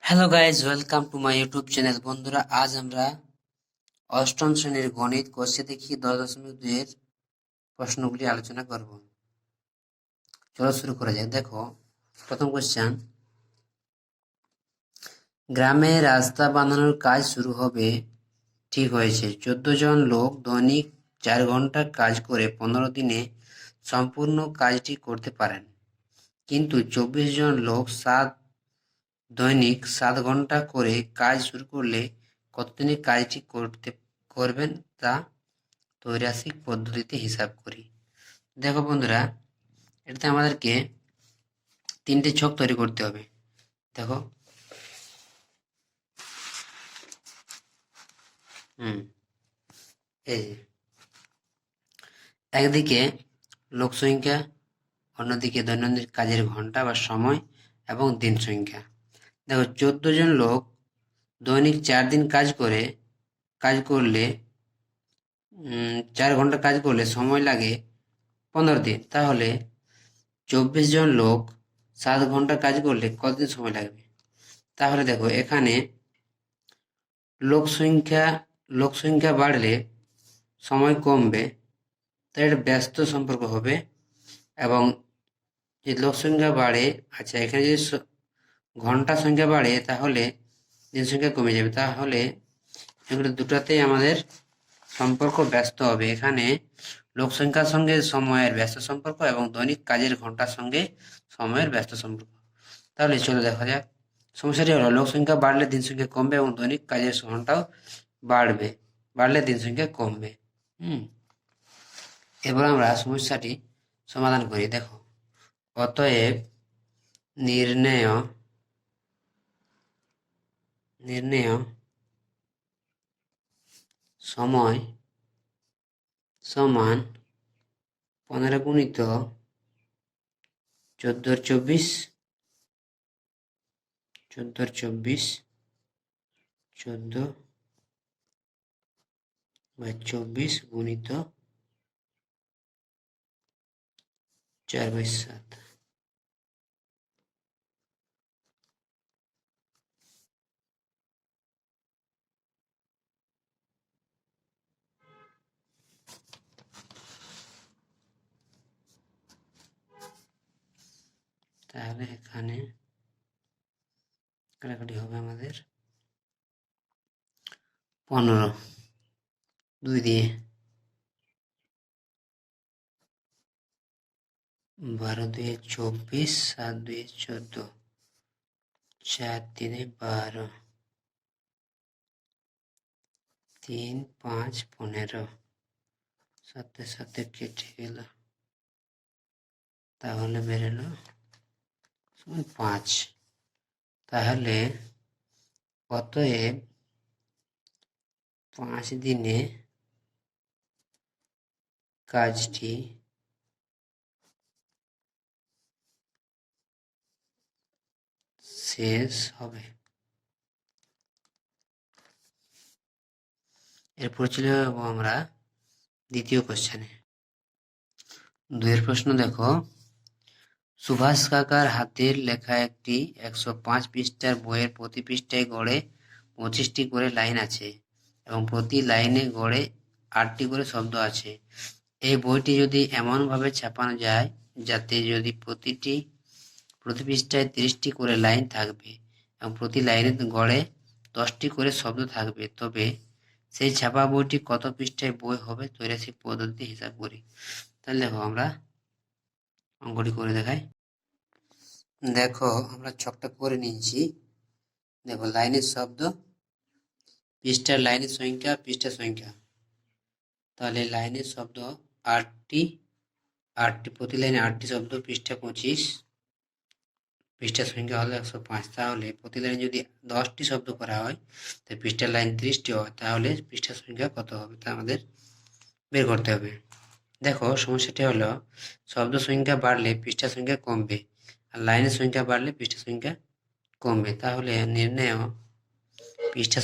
Hello guys, welcome to my YouTube channel. বন্ধুরা, আজ আমরা অষ্টম শ্রেণীর গণিত কোর্সে দেখি 10.2 এর প্রশ্নগুলি আলোচনা করব। চলো শুরু করা যাক। দেখো, প্রথম কোশ্চেন, গ্রামে রাস্তা বানানোর কাজ শুরু হবে ঠিক হয়েছে। 14 জন লোক দৈনিক 4 ঘন্টা কাজ করে 15 দিনে সম্পূর্ণ কাজটি করতে পারেন, কিন্তু 24 জন লোক দৈনিক 7 ঘন্টা করে কাজ শুরু করলে কতদিনে কাজটি করবেন তা ত্রৈরাসিক পদ্ধতিতে হিসাব করি। দেখো বন্ধুরা, এটাতে আমাদেরকে 3টে ছক তৈরি করতে হবে। দেখো, এই যে একদিকে লোক সংখ্যা, অন্যদিকে দৈনন্দিন কাজের ঘন্টা বা সময় এবং দিন সংখ্যা। দেখো, 14 জন লোক দৈনিক 4 দিন কাজ করলে 4 ঘন্টা কাজ করলে সময় লাগে 15 দিন। তাহলে 24 জন লোক 7 ঘন্টা কাজ করলে কতদিন সময় লাগবে? তাহলে দেখো, এখানে লোক সংখ্যা বাড়লে সময় কমবে, তাই এটা ব্যস্ত সম্পর্ক হবে। এবং যে লোক সংখ্যা বাড়ে, আচ্ছা, এখানে যদি ঘন্টা সংখ্যা বাড়ে তাহলে দিন সংখ্যা কমে যাবে। তাহলে এগুলো দুটাতেই আমাদের সম্পর্ক ব্যস্ত হবে। এখানে লোক সংখ্যার সঙ্গে সময়ের ব্যস্ত সম্পর্ক এবং দৈনিক কাজের ঘন্টার সঙ্গে সময়ের ব্যস্ত সম্পর্ক। তাহলে চলো দেখা যাক। সমস্যাটি হলো, লোক সংখ্যা বাড়লে দিন সংখ্যা কমবে এবং দৈনিক কাজের ঘন্টাও বাড়লে দিন সংখ্যা কমবে। এবার আমরা সমস্যাটি সমাধান করি। দেখো, অতএব নির্ণেয় সময় সমান 15 গুণিত 14 বা 24 গুণিত 4/7। তাহলে এখানে কাটাকাটি হবে আমাদের 15 2 দিয়ে, 12 2 24, 7 2 14, 4 3 12, 3 5 15, 7 7 কেটে গেল, তাহলে বেরোলো 5। তাহলে অতএব 5 দিনে কাজটি শেষ হবে। এরপর চলে যাবো আমরা দ্বিতীয় কোশ্চেনে। 2 প্রশ্ন দেখো, সুভাষ কাকার হাতের লেখা একটি 105 পৃষ্ঠার বইয়ের প্রতি পৃষ্ঠায় গড়ে 25টি করে লাইন আছে এবং প্রতি লাইনে গড়ে 8টি করে শব্দ আছে। এই বইটি যদি এমনভাবে ছাপানো যায় যাতে প্রতি পৃষ্ঠায় 30টি করে লাইন থাকবে এবং প্রতি লাইনে গড়ে 10টি করে শব্দ থাকবে, তবে সেই ছাপা বইটি কত পৃষ্ঠায় বই হবে? ত্রৈরাসিক পদ্ধতিতে হিসাব করি। তাহলে দেখো, আমরা অঙ্কটি করে দেখাই। দেখো, আমরা ছকটা করে নিয়েছি। দেখো, লাইনের শব্দ, পৃষ্ঠার লাইনের সংখ্যা, পৃষ্ঠা সংখ্যা। তাহলে লাইনের শব্দ 8টি, প্রতি লাইনে 8টি শব্দ, পৃষ্ঠা 25, পৃষ্ঠার সংখ্যা হলো 105। তাহলে প্রতি লাইনে যদি 10টি শব্দ করা হয়, তাই পৃষ্ঠার লাইন 30টি হয়, তাহলে পৃষ্ঠার সংখ্যা কত হবে তা আমাদের বের করতে হবে। দেখো, সমস্যাটি হলো, শব্দ সংখ্যা বাড়লে পৃষ্ঠা সংখ্যা কমবে আর লাইনের সংখ্যা বাড়লে পৃষ্ঠা সংখ্যা কমবে। তাহলে নির্ণেয় পৃষ্ঠা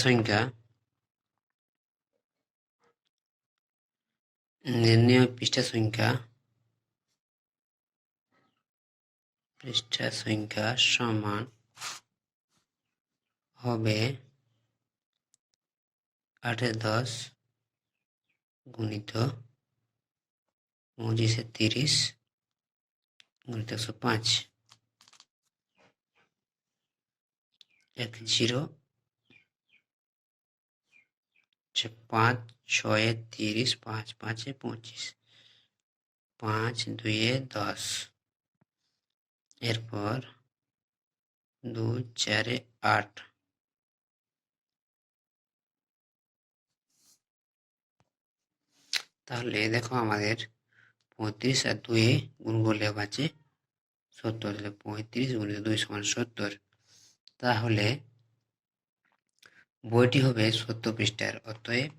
সংখ্যা সমান হবে 8-10 গুণিত 25-30 গুণিত 105। 10 5 6 30 5 5 25 5 2 10 এরপর 2 4 8। তাহলে দেখো আমাদের 35 আর 2 গুণ করলে আছে 70। তাহলে 35 গুণিত 2 সমান 70। তাহলে বইটি হবে 70 পৃষ্ঠার। অতএব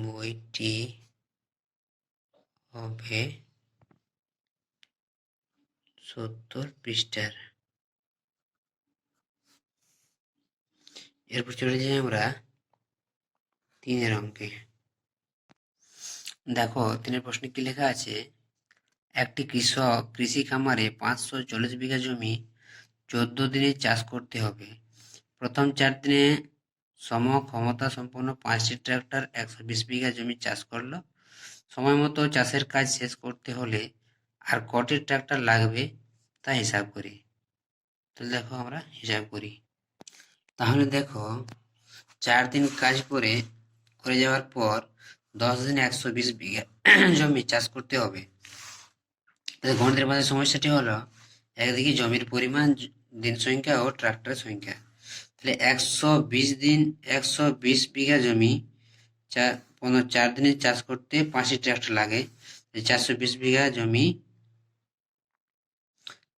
বইটি হবে 70 পৃষ্ঠার। এরপর চলে যাই আমরা 3 অঙ্কে। দেখো 3 প্রশ্নে কি লেখা আছে, একটি কৃষক কৃষি খামারে 540 বিঘা জমি 14 দিনে চাষ করতে হবে। প্রথম 4 দিনে সম ক্ষমতা সম্পন্ন 5টি ট্রাক্টর 120 বিঘা জমি চাষ করলো। সময় মতো চাষের কাজ শেষ করতে হলে আর কটি ট্রাক্টর লাগবে তা হিসাব করি। তাহলে দেখো আমরা হিসাব করি। তাহলে দেখো 4 দিন কাজ করে যাওয়ার পর 10 দিনে 120 বিঘা জমি চাষ করতে হবে। তাহলে গণিতের মাঝে সমস্যাটি হলো একদিকে জমির পরিমাণ, দিন সংখ্যা ও ট্রাক্টরের সংখ্যা। তাহলে 120 বিঘা জমি 4 দিনে চাষ করতে 5টি ট্রাক্টর লাগে। 420 বিঘা জমি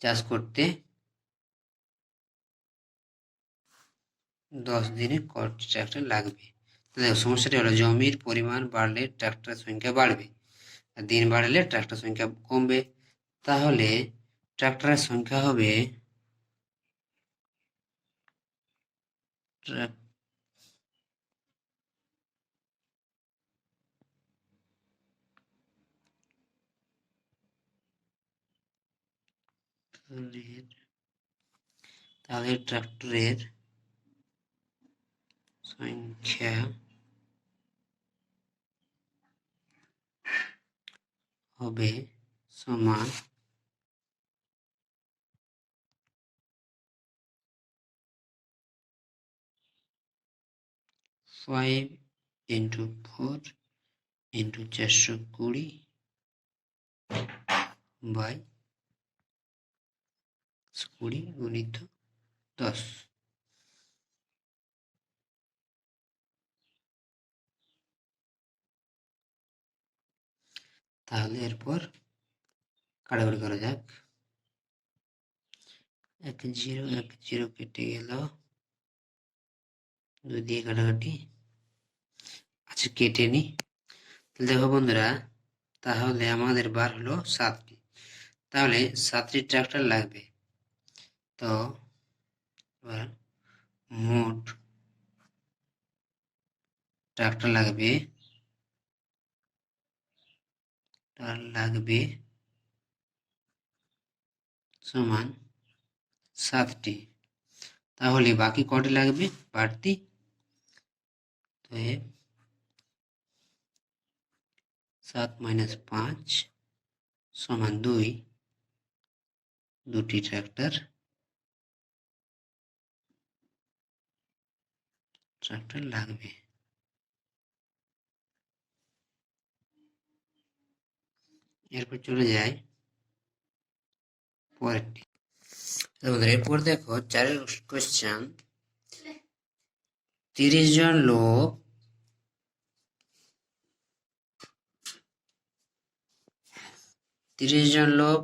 চাষ করতে 10 দিনে কটি ট্রাক্টর লাগবে। তাহলে সমস্যাটি হলো জমির পরিমাণ বাড়লে ট্রাক্টরের সংখ্যা বাড়বে, আর দিন বাড়লে ট্রাক্টর সংখ্যা কমবে। তাহলে ট্রাক্টরের সংখ্যা হবে তাহলে ট্রাক্টরের সংখ্যা হবে সমান 5 × 4 × 420 বাই 20 গুণিত 10। তাহলে এরপর কাটাকুটি করা যাক। 1 0 1 0 কেটে গেল, 2 দিয়ে কাটাকাটি। আচ্ছা কেটে নি। দেখো বন্ধুরা, তাহলে আমাদের বার হলো 7টি। তাহলে 7টি ট্রাক্টর লাগবে। তো এবার মোট ট্রাক্টর লাগবে সমান 7টি। তাহলে বাকি কটি লাগবে বাড়তি? তো 7 - 5 সমান 2। 2টি ট্রাক্টর লাগবে। এরপর চলে যায় পরেরটি। এরপর দেখো 4 কোয়েশ্চেন। 30 জন লোক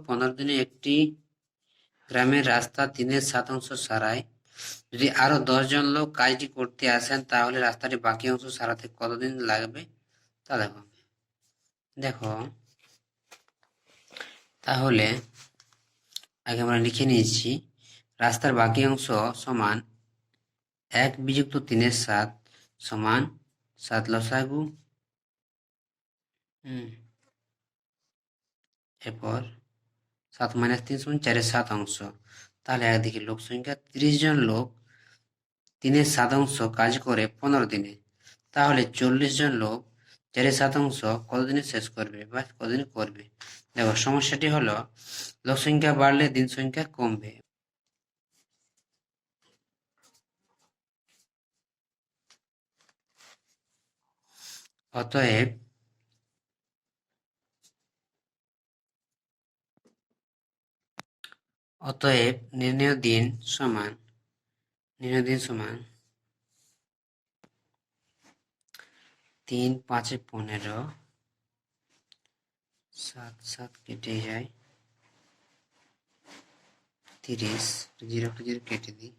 15 দিনে একটি গ্রামের রাস্তা 3/7 সারায়। যদি আরো 10 জন লোক কাজটি করতে আসেন তাহলে রাস্তাটি বাকি অংশ সারাতে কতদিন লাগবে তা দেখো। দেখো তাহলে আগে আমরা লিখে নিয়েছি রাস্তার বাকি অংশ সমান 1+3/7 সমান 7 লসাগু। এরপর 7 - 3 সমান 4/7 অংশ। তাহলে একদিকে লোক সংখ্যা 30 জন লোক 3/7 কাজ করে 15 দিনে, তাহলে 40 জন লোক 4/7 কতদিনে শেষ করবে বা কতদিনে করবে। দেখো সমস্যাটি হলো লোক সংখ্যা বাড়লে দিন সংখ্যা কমবে। অতএব নির্ণয় দিন সমান 3 5 15, 7 7 কেটে যায় 30, 0 0 কেটে দিই,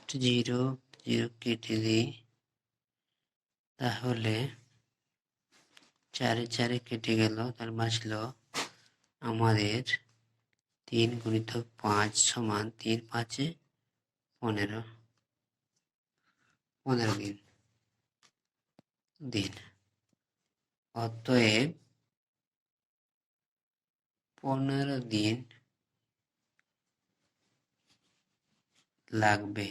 0 0 কেটে দিই, তাহলে 4 4 কেটে গেল, তার বাঁচলো আমাদের 3 × 5 সমান 3 5 15 দিন। অতএব 15 দিন লাগবে